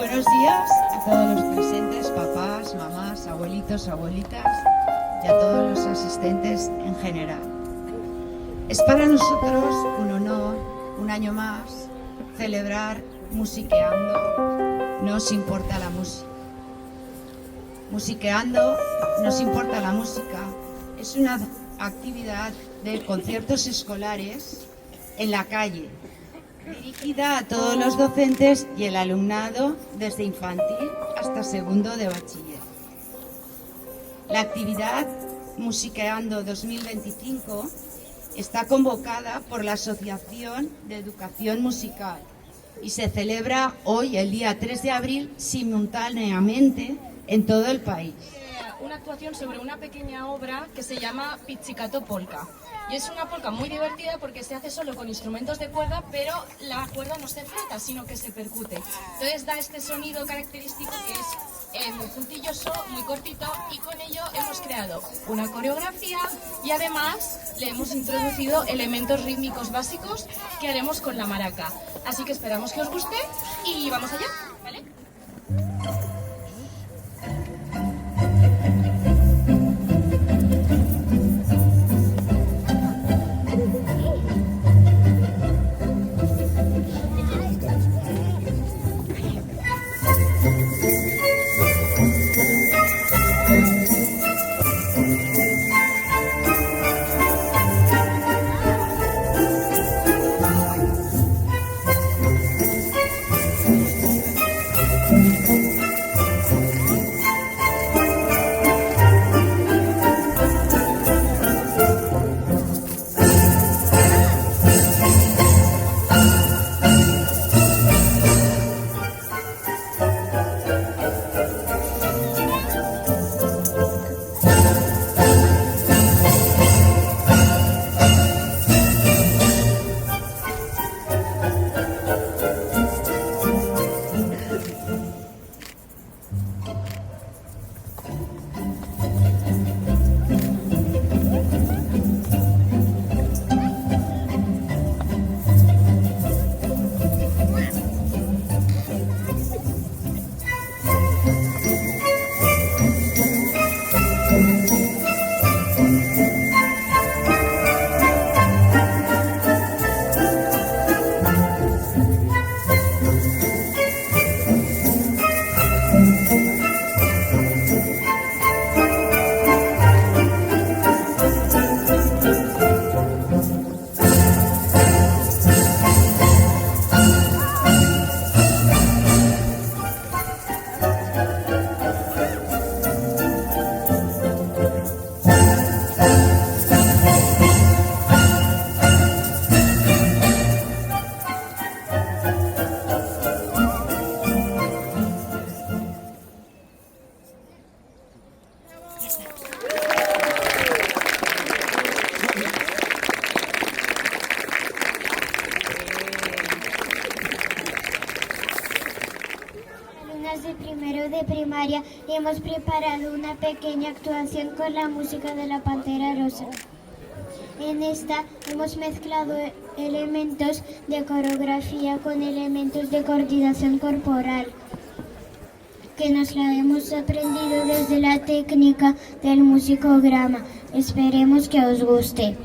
Buenos días a todos los presentes, papás, mamás, abuelitos, abuelitas y a todos los asistentes en general. Es para nosotros un honor, un año más, celebrar Musiqueando. Nos importa la música. Musiqueando, nos importa la música. Es una actividad de conciertos escolares en la calle, dirigida a todos los docentes y el alumnado desde infantil hasta segundo de bachiller. La actividad Musiqueando 2025 está convocada por la Asociación de Educación Musical y se celebra hoy, el día 3 de abril, simultáneamente en todo el país. Una actuación sobre una pequeña obra que se llama Pizzicato Polka. Y es una polka muy divertida porque se hace solo con instrumentos de cuerda, pero la cuerda no se frota, sino que se percute. Entonces da este sonido característico que es muy puntilloso, muy cortito, y con ello hemos creado una coreografía y además le hemos introducido elementos rítmicos básicos que haremos con la maraca. Así que esperamos que os guste y vamos allá, ¿vale? De primero de primaria y hemos preparado una pequeña actuación con la música de la Pantera Rosa. En esta hemos mezclado elementos de coreografía con elementos de coordinación corporal, que nos la hemos aprendido desde la técnica del musicograma. Esperemos que os guste.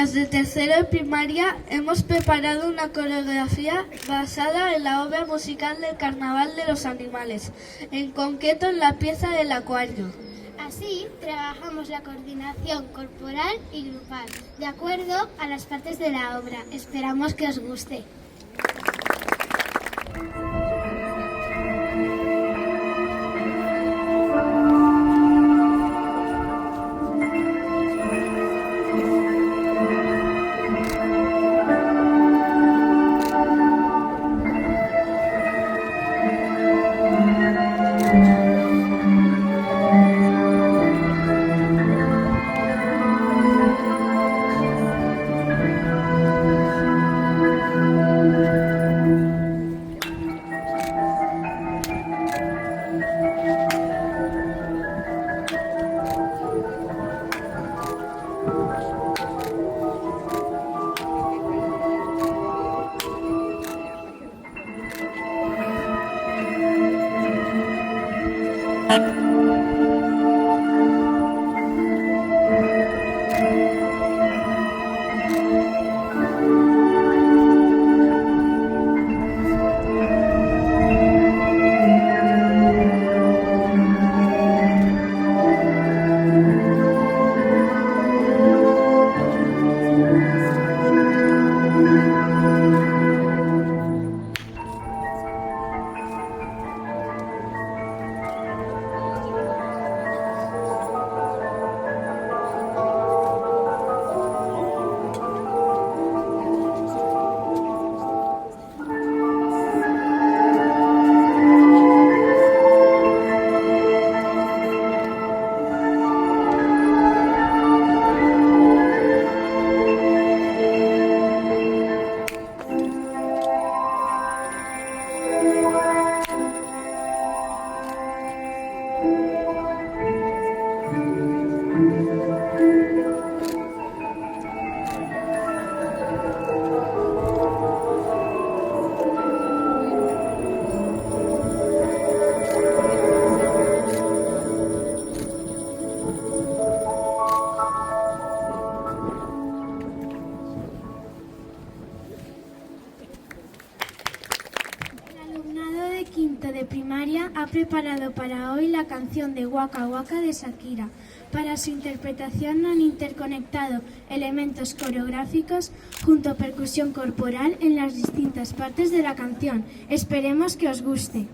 niñas de tercero de primaria hemos preparado una coreografía basada en la obra musical del Carnaval de los Animales, en concreto en la pieza del acuario. Así, trabajamos la coordinación corporal y grupal, de acuerdo a las partes de la obra. Esperamos que os guste. De primaria ha preparado para hoy la canción de Waka Waka de Shakira. Para su interpretación han interconectado elementos coreográficos junto a percusión corporal en las distintas partes de la canción. Esperemos que os guste.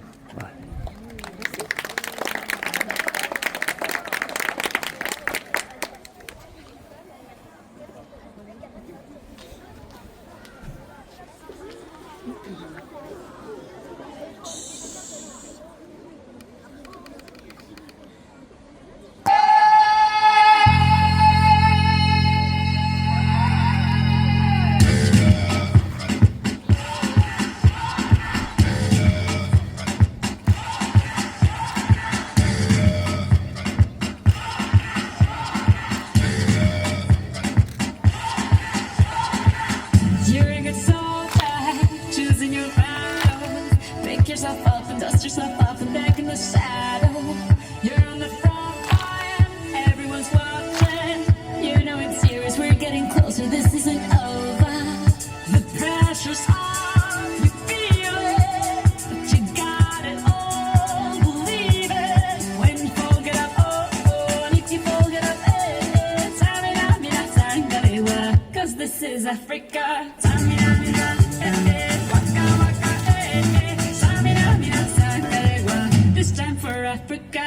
This is Africa. Samina, mina, waka, waka, Samina, mina, sakarewa. This time for Africa.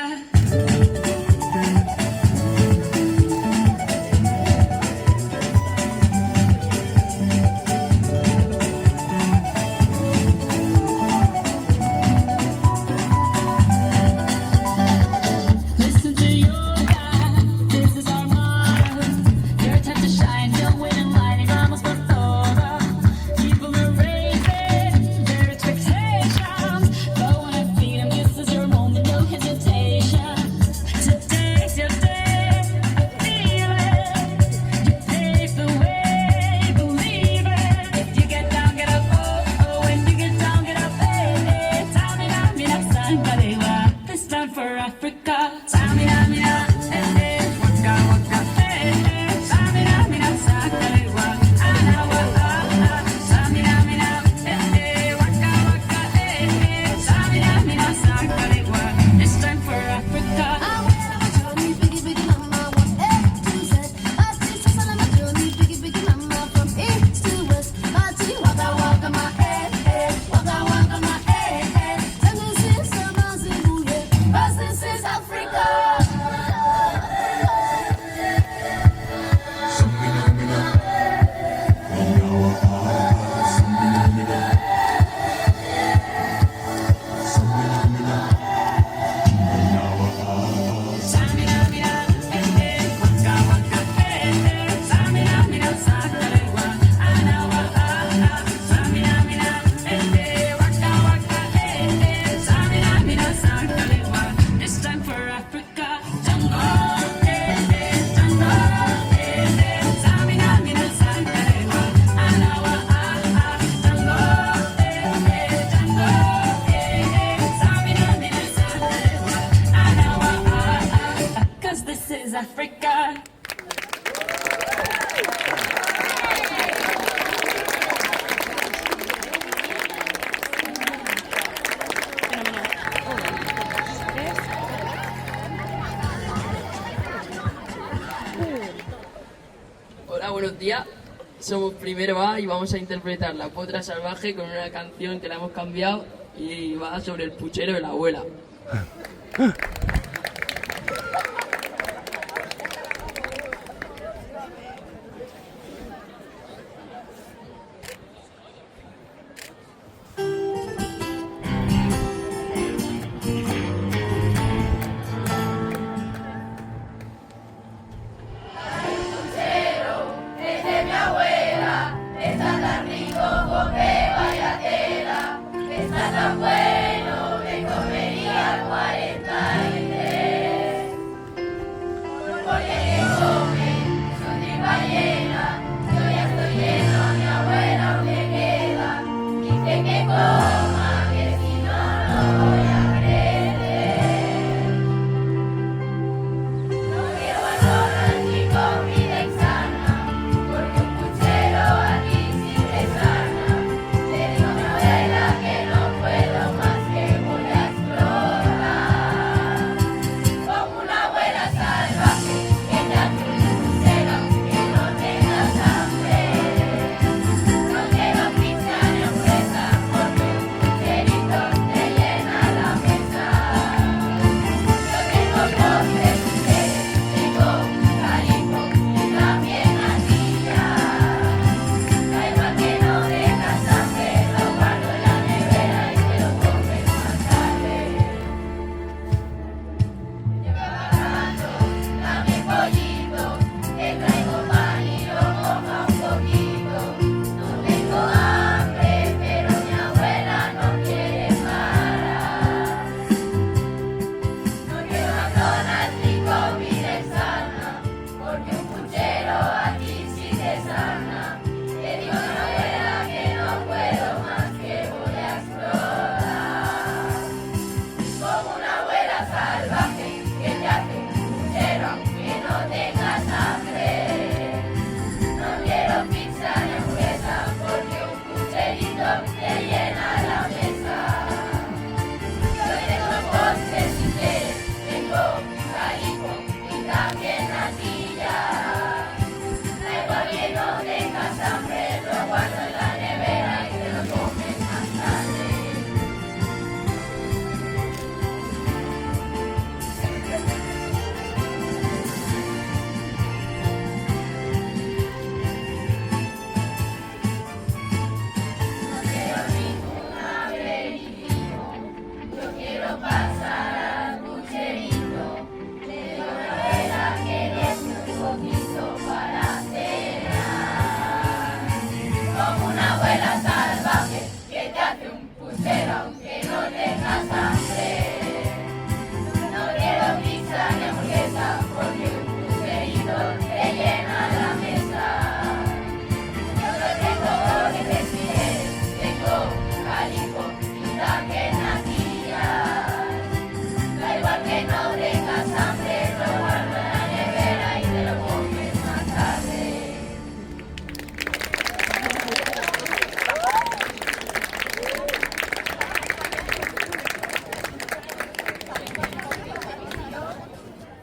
Listen to yoga. This is our motto. Your time to shine, don't wait in line y vamos por todo. buenos días. Somos Primero A y vamos a interpretar La Potra Salvaje con una canción que la hemos cambiado y va sobre el puchero de la abuela.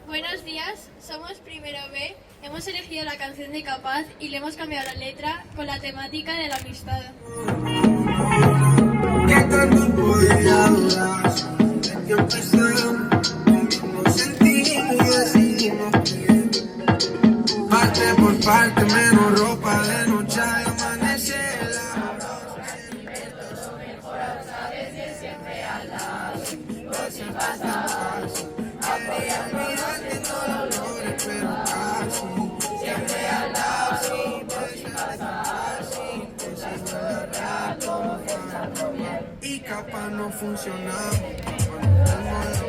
Buenos días, somos Primero B. Hemos elegido la canción de Capaz y le hemos cambiado la letra con la temática de la amistad. ¿Qué tanto podía durar? Desde que empezamos, con mismo sentir y decidimos que parte por parte, menos ropa de noche al amanecer. Quería olvidarte todos los dolores, pero casi siempre al lado, sí, pues casi imposible lograr como fuera bien. Y capaz no funcionamos cuando tengo la mano,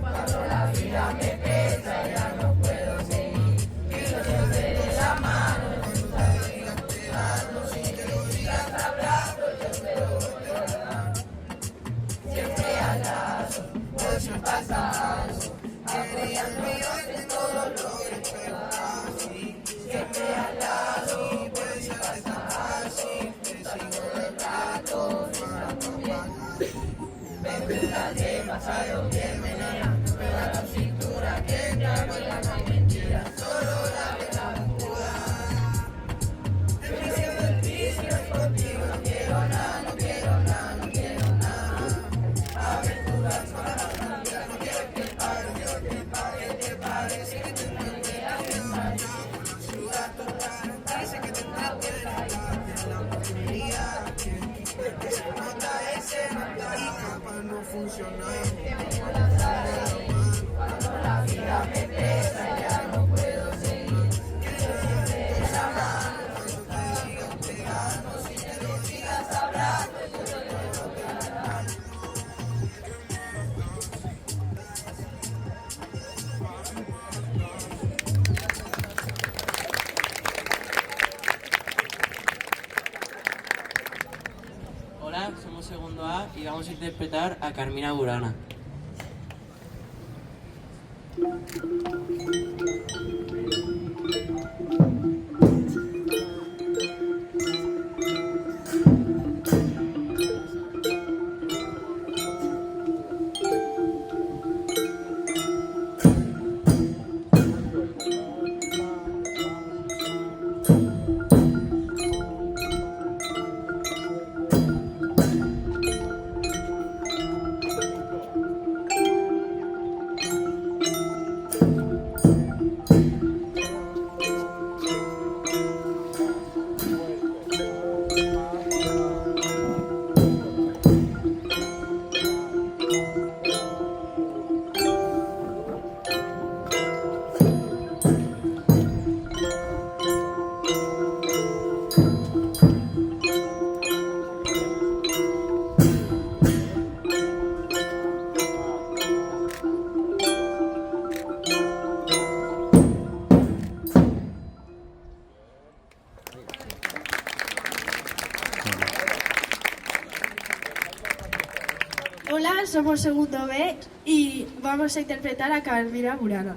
cuando la vida me pesa, ya no puedo seguir. Quiero que de la mano, cuando te digas te amo, si te lo digas te abrazo, yo te lo voy a dar. Siempre al lado, pues me pasa. Quería olvidarte todos los logros, pero casi siempre al lado, y pues ya está fácil. Te sigo el rato, faltando balas. Vendrá demasiado bien, menea. Pega la cintura que traigo en la mentira. Solo la verdad puda. y capaz no funcionaba. Hola, somos segundo A y vamos a interpretar a Carmina Burana. Hola, somos segundo B y vamos a interpretar a Carmina Burana.